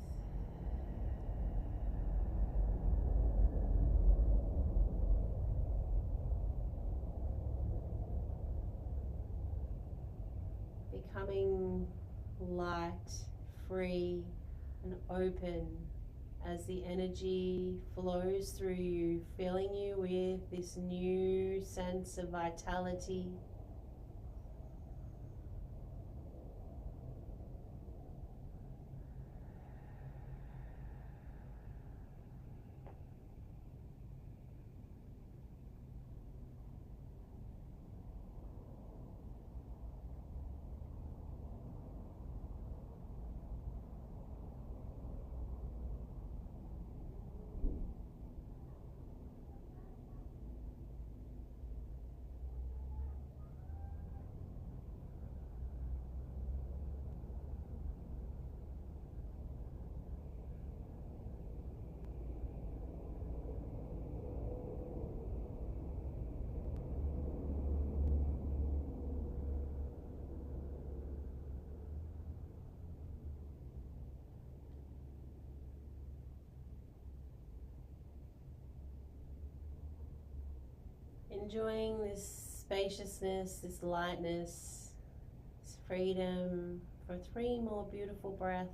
Becoming light, free, and open as the energy flows through you, filling you with this new sense of vitality. Enjoying this spaciousness, this lightness, this freedom, for 3 more beautiful breaths.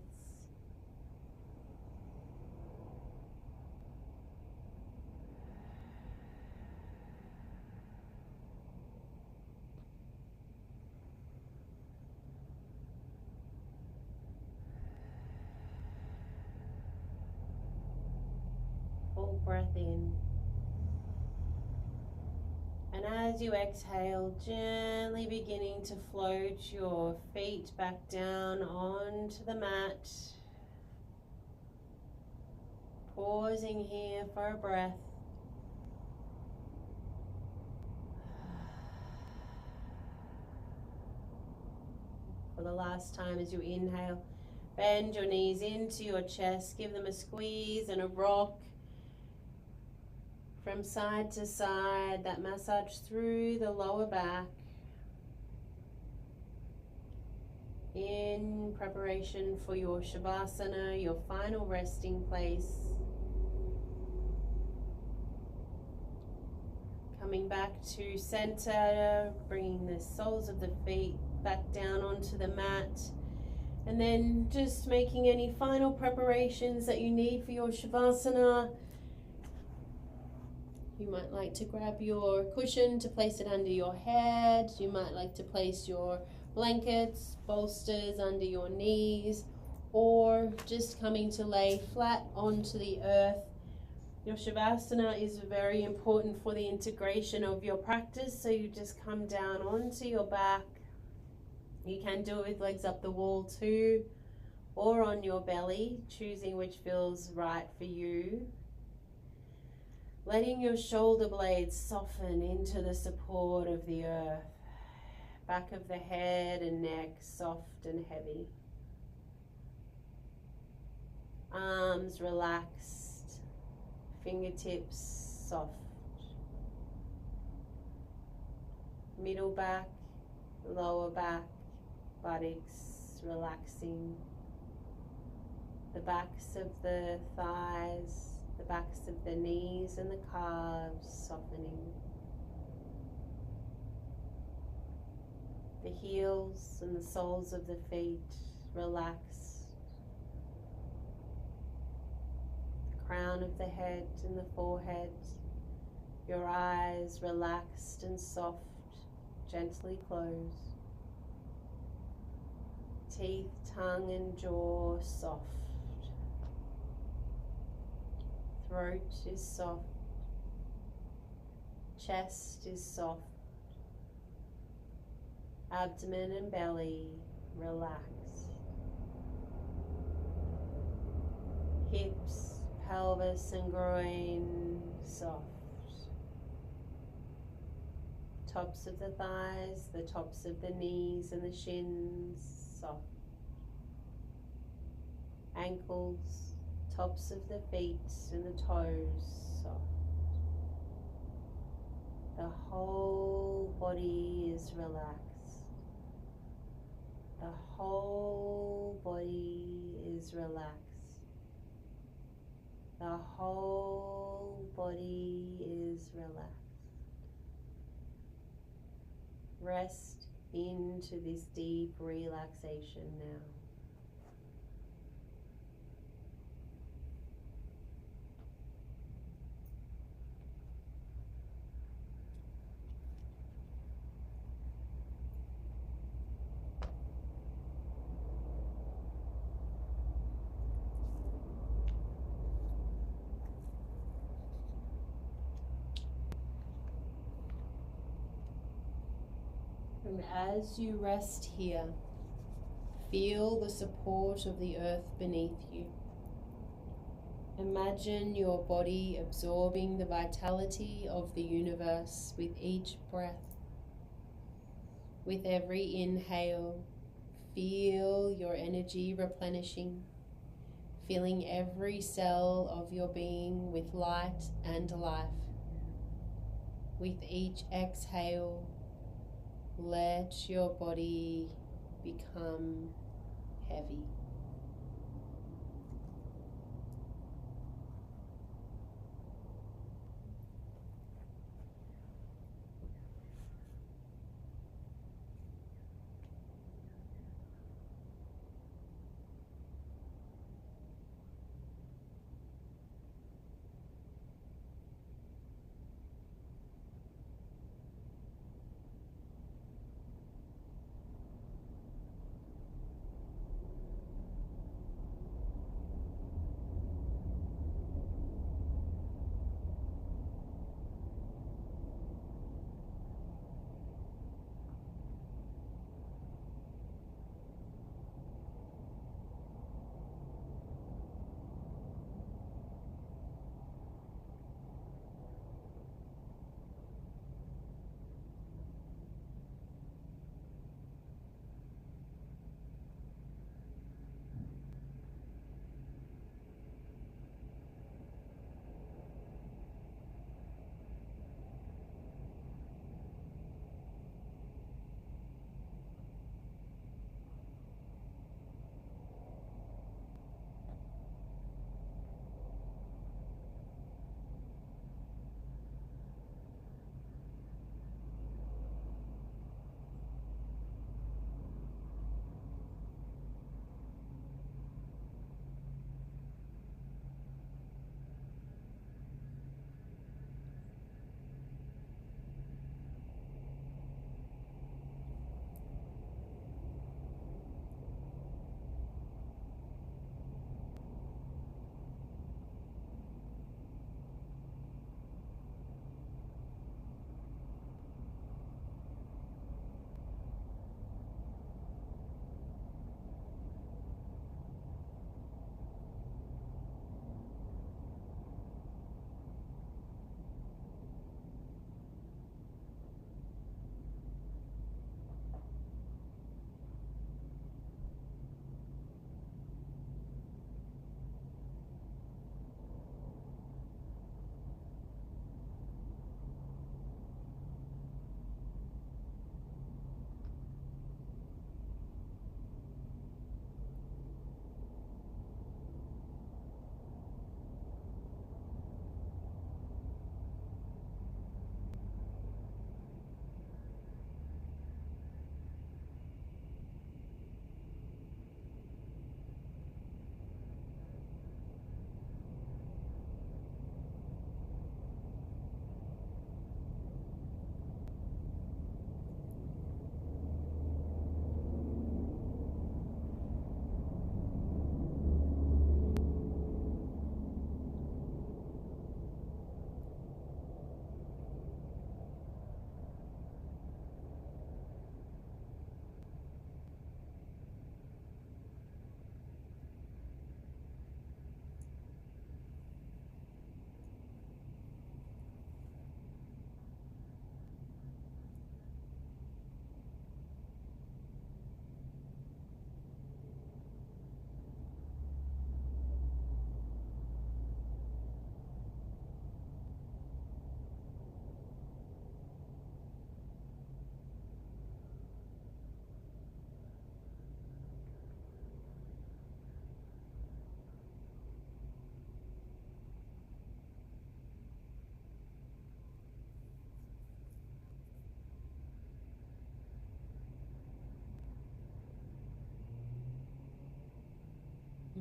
Full breath in. And as you exhale, gently beginning to float your feet back down onto the mat. Pausing here for a breath. For the last time, as you inhale, bend your knees into your chest, give them a squeeze and a rock from side to side, that massage through the lower back in preparation for your Shavasana, your final resting place. Coming back to center, bringing the soles of the feet back down onto the mat, and then just making any final preparations that you need for your Shavasana. You might like to grab your cushion to place it under your head. You might like to place your blankets, bolsters under your knees, or just coming to lay flat onto the earth. Your Shavasana is very important for the integration of your practice, so you just come down onto your back. You can do it with legs up the wall too, or on your belly, choosing which feels right for you. Letting your shoulder blades soften into the support of the earth. Back of the head and neck soft and heavy. Arms relaxed. Fingertips soft. Middle back, lower back, buttocks relaxing. The backs of the thighs, the backs of the knees and the calves softening. The heels and the soles of the feet relaxed. The crown of the head and the forehead. Your eyes relaxed and soft, gently closed. Teeth, tongue and jaw soft. Throat is soft, chest is soft, abdomen and belly relaxed, hips, pelvis and groin soft, tops of the thighs, the tops of the knees and the shins soft, ankles, tops of the feet and the toes soft. The whole body is relaxed. The whole body is relaxed. The whole body is relaxed. Rest into this deep relaxation now. And as you rest here, feel the support of the earth beneath you. Imagine your body absorbing the vitality of the universe with each breath. With every inhale, feel your energy replenishing, filling every cell of your being with light and life. With each exhale, let your body become heavy.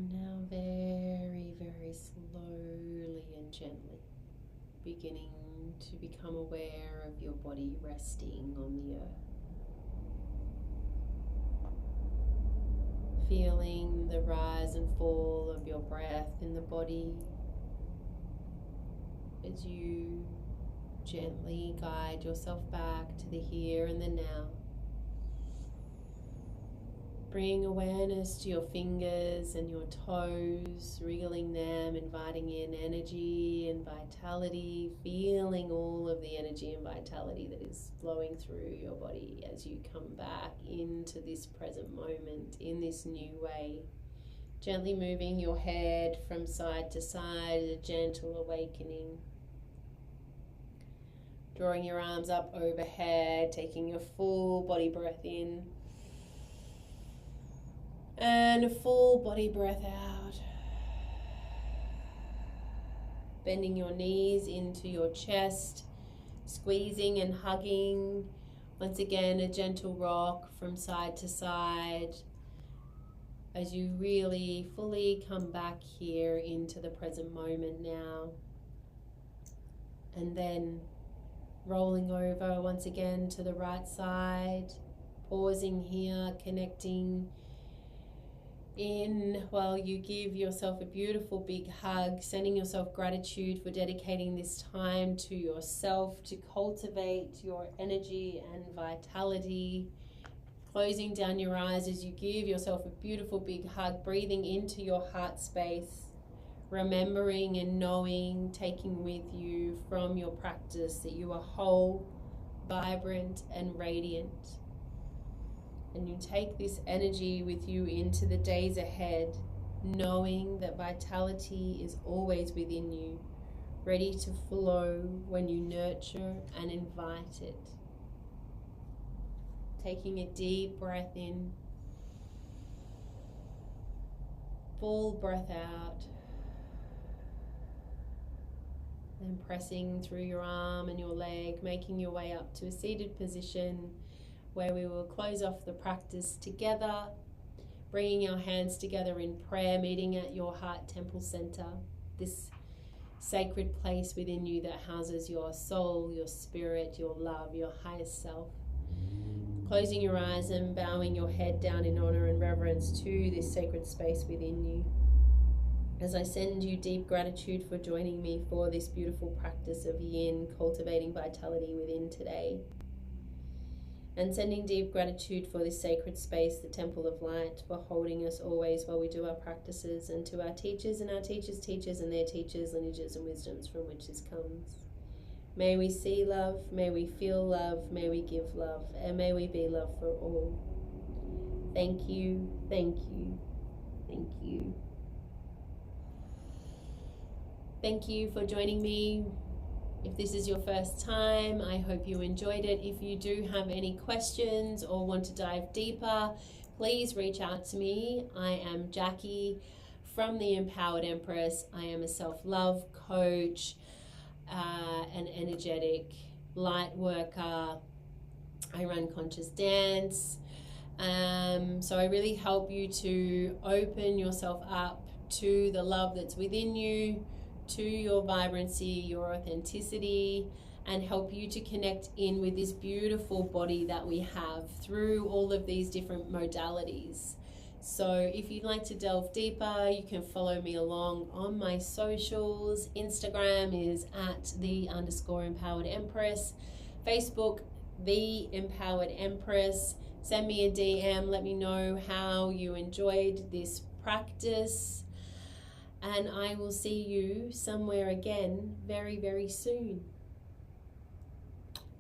And now very, very slowly and gently beginning to become aware of your body resting on the earth. Feeling the rise and fall of your breath in the body as you gently guide yourself back to the here and the now. Bring awareness to your fingers and your toes, wriggling them, inviting in energy and vitality, feeling all of the energy and vitality that is flowing through your body as you come back into this present moment in this new way. Gently moving your head from side to side, a gentle awakening. Drawing your arms up overhead, taking a full body breath in. And a full body breath out. Bending your knees into your chest, squeezing and hugging. Once again, a gentle rock from side to side as you really fully come back here into the present moment now. And then rolling over once again to the right side, pausing here, connecting in while you give yourself a beautiful big hug, sending yourself gratitude for dedicating this time to yourself to cultivate your energy and vitality. Closing down your eyes as you give yourself a beautiful big hug, breathing into your heart space, remembering and knowing, taking with you from your practice that you are whole, vibrant and radiant. And you take this energy with you into the days ahead, knowing that vitality is always within you, ready to flow when you nurture and invite it. Taking a deep breath in, full breath out, and pressing through your arm and your leg, making your way up to a seated position where we will close off the practice together, bringing our hands together in prayer, meeting at your heart temple center, this sacred place within you that houses your soul, your spirit, your love, your highest self. Closing your eyes and bowing your head down in honor and reverence to this sacred space within you. As I send you deep gratitude for joining me for this beautiful practice of yin, cultivating vitality within today. And sending deep gratitude for this sacred space, the Temple of Light, for holding us always while we do our practices, and to our teachers and our teachers' teachers and their teachers, lineages and wisdoms from which this comes. May we see love, may we feel love, may we give love, and may we be love for all. Thank you, thank you, thank you. Thank you for joining me. If this is your first time, I hope you enjoyed it. If you do have any questions or want to dive deeper, please reach out to me. I am Jackie from the Empowered Empress. I am a self-love coach, an energetic light worker. I run Conscious Dance. So I really help you to open yourself up to the love that's within you, to your vibrancy, your authenticity, and help you to connect in with this beautiful body that we have through all of these different modalities. So if you'd like to delve deeper, you can follow me along on my socials. Instagram is @the_empowered empress. Facebook, The Empowered Empress. Send me a DM, let me know how you enjoyed this practice. And I will see you somewhere again very, very soon.